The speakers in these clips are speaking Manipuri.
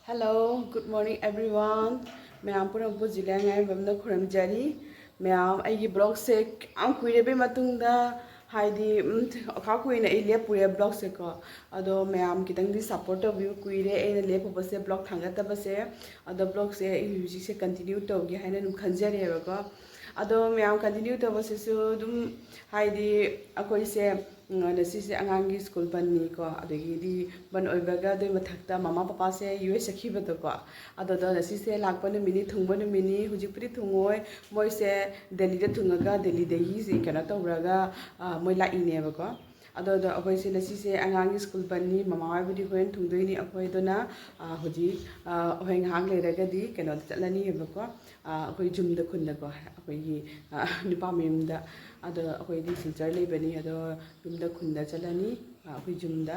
Hello, good morning everyone. Ma'am pura bu jilang ai bamna khuram jari. Ma'am ai gi blog se am kuire be matungda haidi kha kuina ai le pure blog se ko ado ma'am kitang di support of you kuire ai le po se blog thanga ta se ado blog se music se continue to gi haina num khanjari ba ko ado ma'am continue to se su dum haidi akoi se Ngasidi angangi school banni ko adagi di ban oibaga doi mathakta mama papa se US sakhiba to ko adodo ngasidi lakpa no mini thungba no mini hujipri thungoi moi se Delhi da thungaga Delhi da hi se kana tawraga moi la ine ba ko adodo akoi se ngasidi angangi school banni mama ai budi hoen thungdoi ni akoi dona huji hoeng hang le raga di kana chalani ba ko akoi jumda khunna ko akoi gi nipa memda ado akoi di filter le bani ado jumda khunda chalani akoi jumda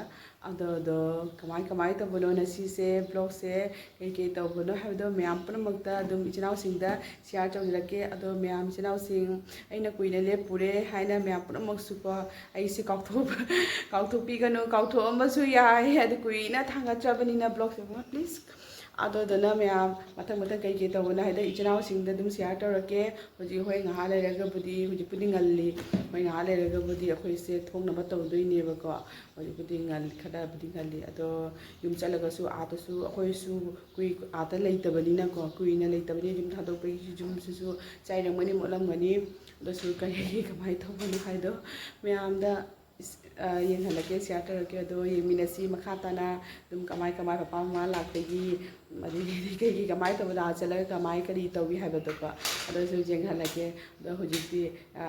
ado kamai to bono na si se blog se ke to bono ha do myam pramakta dum ichinau singda share chawlake ado myam ichinau sing aina kuina le pure haina myam pramak su ko ai se kautho pi gano kautho amasu yai ado kuina thanga chabani na blog se please ado dona myam mathang kai to bono haida ichinau singda dum share tawrake hoji hoi nga le raga budi hoji pudi ngalli mai nga le raga budi akoi se thongna ba tawdoi ne ba ko hoji pudi ngal khada budi ngalli ado yum chalaga su ata su akoi su kui ata leitabani na ko kui na leitabani jum thadok pe jum su chairang mani molam mani ado su kai kamai thawani haido myam da yang halake share tawrake ado yeminasi makhatana dum kamai papa ma laktegi mari kai kamai tawda chalaga kamai kari tawi haibado ko ado su jeng halake ado hojiti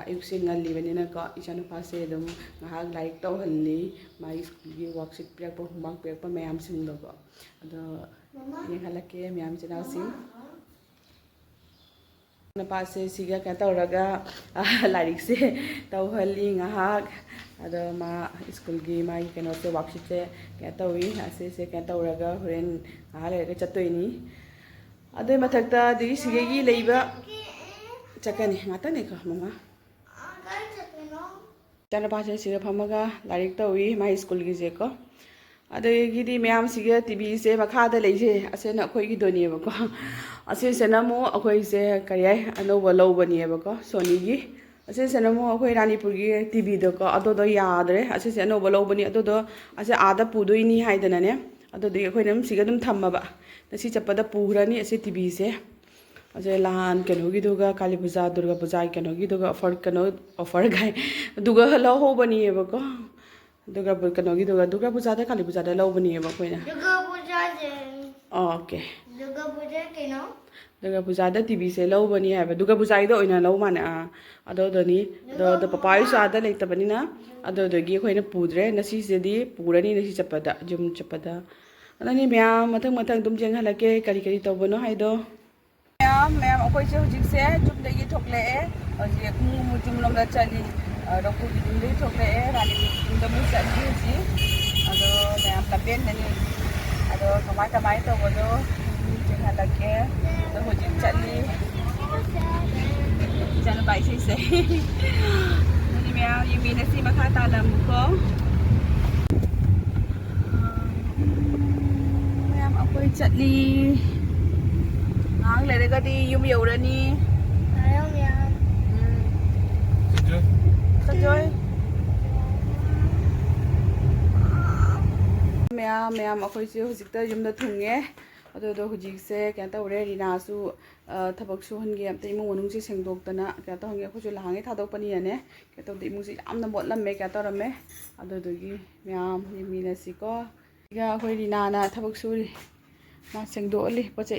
ayuksin ngalli bani na ko ichanu pase dum ngahak like taw halli mai school gi worksheet pek pa humbang pek pa mayam sing do ko ado jeng halake mayam chana sim na pase siga ka tawraga larik se taw halli ngahak ado ma school gi mai keno se worksheet se ka tawi ase se ka tawraga horen hale ga chatoi ni ado mathakta di sige gi leiba chakani ngata ne ka mama chana pase siga phamaga larik tawi mai school gi je ko adagi di myam siga tv se makha da leise ase na khoi gi doni ba ko ase senamo akhoi se kariai anoba lobani ba ko sony gi ase senamo akhoi ranipur gi tv do ko ado do yadre ase se anoba lobani ado do ase ada pudoi ni haidana ne ado di akhoi nam siga dum thamma ba nasi chapada purani ase tv se ase lahan keno gi duga kali puja durga puja keno gi duga offer gai duga lo ho bani ba ko duga keno gi duga puja da kali puja da lo bani ba koina duga puja je okay duga puja keno duga puja da tv se lo bani ha ba duga puja da oina lo mana ado doni do papa yu sa da leita bani na ado gi koina pudre nasi se di purani nasi chapada jum chapada anani myam mathang dum jeng halake kari to bono haido मैम अखोई से हुजिक से जुम दगी थोकले होजि कुमु जुम लम दा चली रखु gi जुम दगी थोकले रानी जुम दा मु चली जी अदो मैम लपेन ननी अदो कमाई तो बोलो जेहा लगे तो हुजिक चली जन बाई से नि मैम ये मीने सी मखा तालम को मैम अखोई चली ang lere ka di yung yura ni ayaw niya sa joy मैम अखोई से हुजिक ता युम दा थुंगे अदो दो हुजिक से क्या ता उरे रिना सु थबक सु हनगे अमते इमु मनुंग से सेंगदोक तना क्या ता हंगे खुजु लांगे थादोक पनी ने क्या ता इमु से यामना बोतलम क्या ता रमे अदो दोगी मैम यमीना सिको इगा अखोई रिना ना थबक सु मा सेंगदोली पचे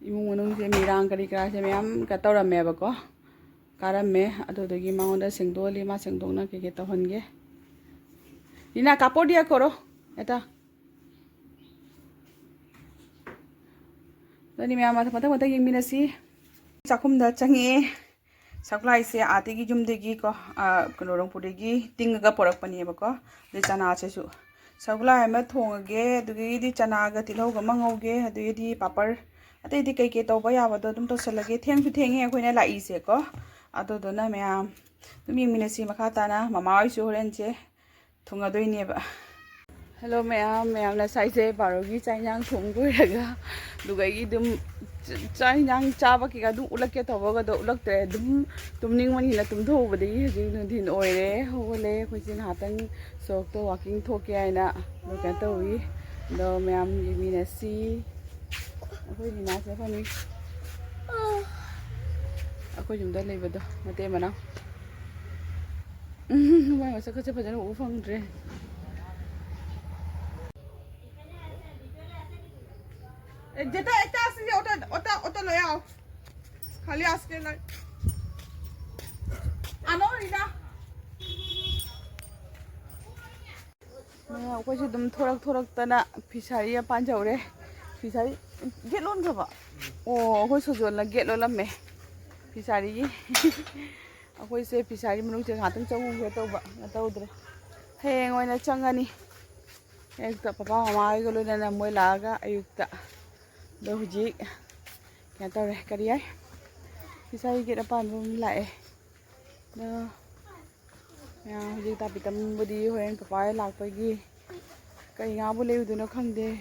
imung manung se mirang kari kra se myam ka tawrame ba ko karame ado dogi maonda sengdoli ma sengdongna ke to honge dina kapodia koro eta doni myam mata yingmina si chakhum da changi saklai se ate gi jum degi ko konorong pudegi tinga porak pani ba ko de chana che su saklai ma thongage dugi di chana ga tilho ga mangauge adu di papar अतई दी कई तब याबद तुम तौसलगे थेंगसु थेंगे अखोइना लाइसे को अदोदना मैम तुम यंगमिनसी मखा ताना ममा होइसु होरेन से थुंगादोइनेबा Hello ma'am na sai se barogi chai nyang thong ko raga dugai gi dum chai nyang cha ba ki ga du ulak ke to ba ga do ulak te dum tumning mani la tum tho ba de ji nu din oire ho le khoi sin ha tang sok to walking tho ke ai na do ka to wi do ma'am gi mi na si khoi ni na se fa ni khoi jum da le ba do ma te ma na mai ma sa ka che pa ja u phang re जेटा एटा से ओटा ओटा ओटा ले आओ खाली आस्के ले आनो रिना मैं कोई से दम थोरक तना फिसारी पान जाउरे फिसारी गेट लोन खबा ओ कोई सजोन ला गेट लोन लम्मे फिसारी कोई से फिसारी मनु से हातंग चौ हे तौबा तौद्रे हेंग ओइना चंगानी एक त पापा ममा गलो ना मोय लागा Ayukta do hujik kaya tau re kariyai fisai kita pan bum lại do ya hujik tapi tam budi hoen papai lak pagi kai nga bu leu du no khang de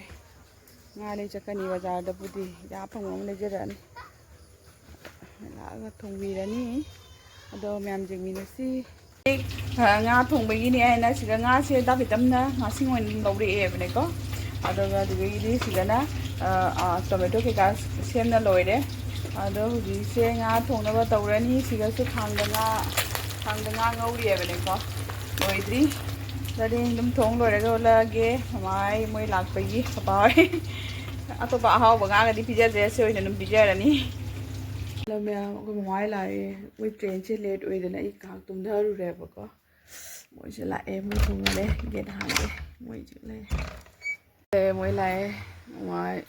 nga le chakani bazar da budi ya phang le jeran la ga thong wi ra ni ado myam jing mi na si nga thong bagi ni ai na si nga se da bitam na nga singwen lo ri e ne ko ado ga du gi di si na tomato ke ka sem na loire ado ji se nga thong na ba tawrani siga su khang da nga ngauri e bene ko loidri dadi dum thong lore ga la ge mai moi lak pai gi papai ato ba haw ba nga ga di pizza je se oina num pizza rani lo me ko mai la e we train che late oi da na I ka tum da ru re ba ko moi se la e moi thong le get ha de moi ji le mỗi lại ngoài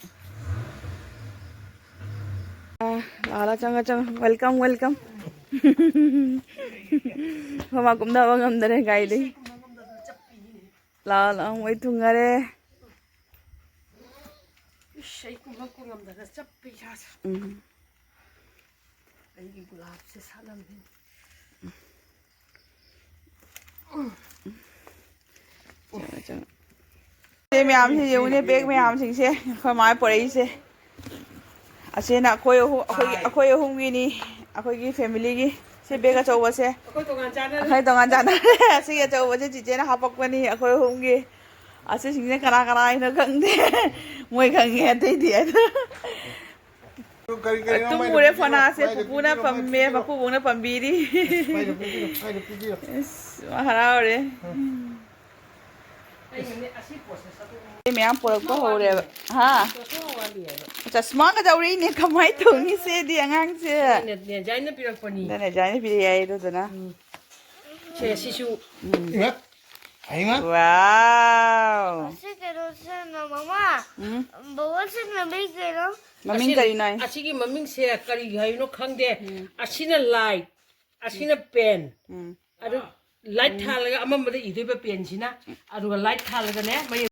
là chăng welcome mà cũng đâu ngâm đây gầy đi là mấy thungare ma'am से ये बैग मैम सिंसे खै माय परेसे असेना अखोय हुमगिनी अखोयगी फैमिली से बैग अचौब से अखै तोगान जाना असे अचौब से चिचेना हापकपनी अखोय हुमगी असे सिंसे कना कना इनो खंगदे मोय खंगे अतैदि तुम मुरे फना से पुपुना पम्मे मपुबुना पम्बीरी हरावरे मैम पुरक हो रे हाँ चश्मा का जरूरी नहीं कमाई तो नहीं से दी अंगांग से ने जाइन पिरक पनी ने जाइन पिरे आई तो ना छे शिशु आइमा वाव से करो से ना मामा बवल से मम्मी करो मम्मी करी ना असी की मम्मी से करी हाइनो खंगदे असीना लाइट असीना पेन अरु लाइट थालगा अमम बदे इदे पेन सिना अरु लाइट थालगा ने